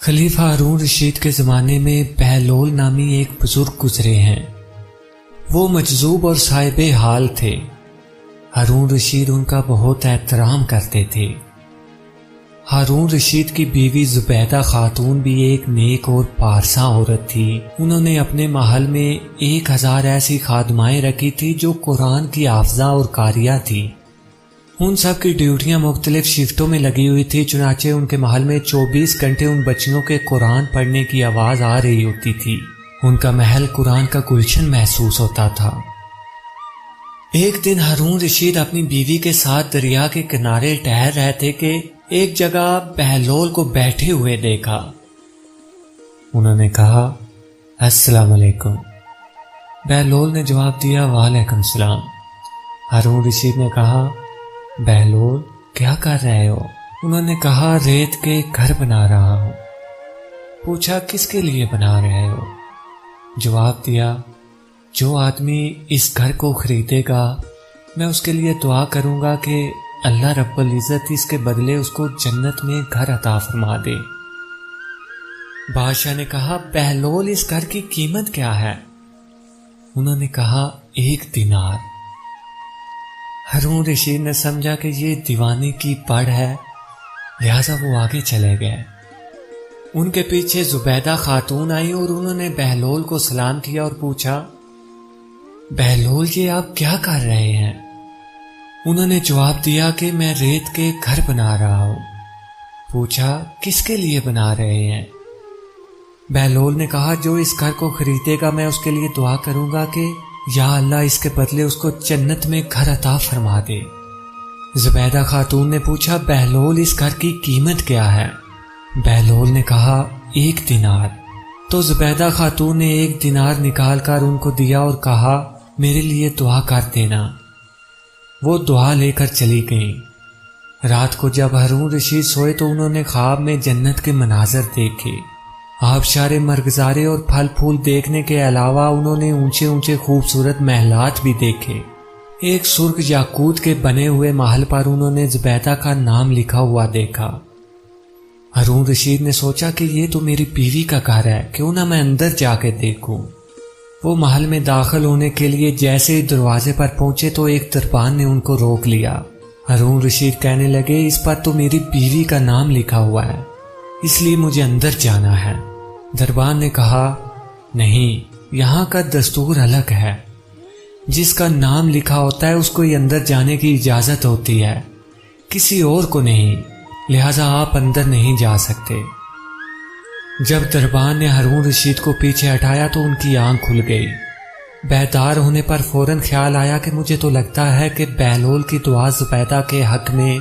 خلیفہ ہارون رشید کے زمانے میں بہلول نامی ایک بزرگ گزرے ہیں۔ وہ مجذوب اور صاحب حال تھے۔ ہارون رشید ان کا بہت احترام کرتے تھے۔ ہارون رشید کی بیوی زبیدہ خاتون بھی ایک نیک اور پارسا عورت تھی۔ انہوں نے اپنے محل میں 1000 ایسی خادمائیں رکھی تھی جو قرآن کی حافظہ اور قاریہ تھی۔ ان سب کی ڈیوٹیاں مختلف شفٹوں میں لگی ہوئی تھی، چنانچہ ان کے محل میں 24 گھنٹے ان بچیوں کے قرآن پڑھنے کی آواز آ رہی ہوتی تھی۔ ان کا محل قرآن کا گلشن محسوس ہوتا تھا۔ ایک دن ہارون رشید اپنی بیوی کے ساتھ دریا کے کنارے ٹہل رہے تھے کہ ایک جگہ بہلول کو بیٹھے ہوئے دیکھا۔ انہوں نے کہا، السلام علیکم۔ بہلول نے جواب دیا، وعلیکم السلام۔ ہارون رشید نے کہا، بہلول کیا کر رہے ہو؟ انہوں نے کہا، ریت کے گھر بنا رہا ہوں۔ پوچھا، کس کے لیے بنا رہے ہو؟ جواب دیا، جو آدمی اس گھر کو خریدے گا میں اس کے لیے دعا کروں گا کہ اللہ رب العزت اس کے بدلے اس کو جنت میں گھر عطا فرما دے۔ بادشاہ نے کہا، بہلول اس گھر کی قیمت کیا ہے؟ انہوں نے کہا، 1 دینار۔ ہارون رشید نے سمجھا کہ یہ دیوانے کی پڑ ہے، لہذا وہ آگے چلے گئے۔ ان کے پیچھے زبیدہ خاتون آئی اور انہوں نے بہلول کو سلام کیا اور پوچھا، بہلول یہ آپ کیا کر رہے ہیں؟ انہوں نے جواب دیا کہ میں ریت کے گھر بنا رہا ہوں۔ پوچھا، کس کے لیے بنا رہے ہیں؟ بہلول نے کہا، جو اس گھر کو خریدے گا میں اس کے لیے دعا کروں گا کہ یا اللہ اس کے بدلے اس کو جنت میں گھر عطا فرما دے۔ زبیدہ خاتون نے پوچھا، بہلول اس گھر کی قیمت کیا ہے؟ بہلول نے کہا، 1 دینار۔ تو زبیدہ خاتون نے 1 دینار نکال کر ان کو دیا اور کہا، میرے لیے دعا کر دینا۔ وہ دعا لے کر چلی گئیں۔ رات کو جب ہارون رشید سوئے تو انہوں نے خواب میں جنت کے مناظر دیکھے۔ آبشار مرغزارے اور پھل پھول دیکھنے کے علاوہ انہوں نے اونچے اونچے خوبصورت محلات بھی دیکھے۔ ایک سرخ یاقوت کے بنے ہوئے محل پر انہوں نے زبیدہ کا نام لکھا ہوا دیکھا۔ ہارون رشید نے سوچا کہ یہ تو میری بیوی کا گھر ہے، کیوں نہ میں اندر جا کے دیکھوں۔ وہ محل میں داخل ہونے کے لیے جیسے ہی دروازے پر پہنچے تو ایک دربان نے ان کو روک لیا۔ ہارون رشید کہنے لگے، اس پر تو میری بیوی کا نام لکھا ہوا ہے، اس لیے مجھے اندر جانا ہے۔ دربان نے کہا، نہیں، یہاں کا دستور الگ ہے، جس کا نام لکھا ہوتا ہے اس کو ہی اندر جانے کی اجازت ہوتی ہے، کسی اور کو نہیں، لہذا آپ اندر نہیں جا سکتے۔ جب دربان نے ہارون رشید کو پیچھے ہٹایا تو ان کی آنکھ کھل گئی۔ بیدار ہونے پر فوراً خیال آیا کہ مجھے تو لگتا ہے کہ بہلول کی دعا زبیدہ کے حق میں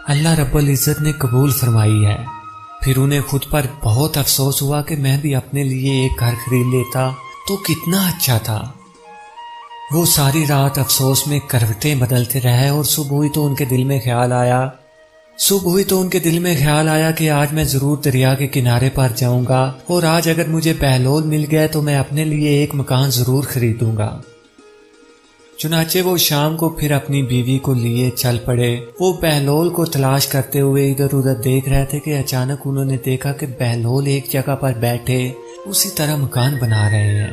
اللہ رب العزت نے قبول فرمائی ہے۔ پھر انہیں خود پر بہت افسوس ہوا کہ میں بھی اپنے لیے ایک گھر خرید لیتا تو کتنا اچھا تھا۔ وہ ساری رات افسوس میں کروٹیں بدلتے رہے اور صبح ہوئی تو ان کے دل میں خیال آیا کہ آج میں ضرور دریا کے کنارے پر جاؤں گا اور آج اگر مجھے بہلول مل گئے تو میں اپنے لیے ایک مکان ضرور خریدوں گا۔ چنانچہ وہ شام کو پھر اپنی بیوی کو لیے چل پڑے۔ وہ بہلول کو تلاش کرتے ہوئے ادھر ادھر دیکھ رہے تھے کہ اچانک انہوں نے دیکھا کہ بہلول ایک جگہ پر بیٹھے اسی طرح مکان بنا رہے ہیں۔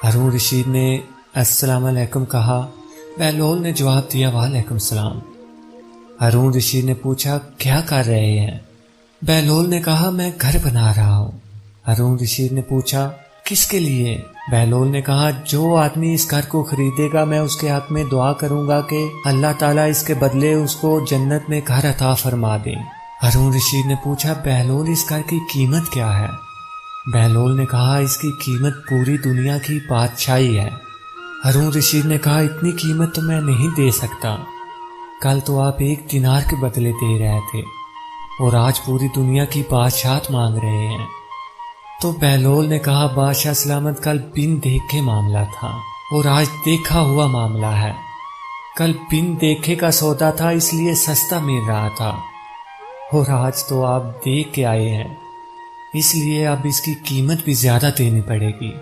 ہارون رشید نے السلام علیکم کہا۔ بہلول نے جواب دیا، وعلیکم السلام۔ ہارون رشید نے پوچھا، کیا کر رہے ہیں؟ بہلول نے کہا، میں گھر بنا رہا ہوں۔ ہارون رشید نے پوچھا، کس کے لیے؟ بہلول نے کہا، جو آدمی اس گھر کو خریدے گا میں اس کے حق میں دعا کروں گا کہ اللہ تعالیٰ اس کے بدلے اس کو جنت میں گھر عطا فرما دے۔ ہارون رشید نے پوچھا، بہلول اس گھر کی قیمت کیا ہے؟ بہلول نے کہا، اس کی قیمت پوری دنیا کی بادشاہی ہے۔ ہارون رشید نے کہا، اتنی قیمت تو میں نہیں دے سکتا، کل تو آپ 1 دینار کے بدلے دے رہے تھے اور آج پوری دنیا کی بادشاہت مانگ رہے ہیں۔ تو بہلول نے کہا، بادشاہ سلامت، کل بن دیکھے معاملہ تھا اور آج دیکھا ہوا معاملہ ہے۔ کل بن دیکھے کا سودا تھا اس لیے سستا مل رہا تھا، اور آج تو آپ دیکھ کے آئے ہیں اس لیے اب اس کی قیمت بھی زیادہ دینی پڑے گی۔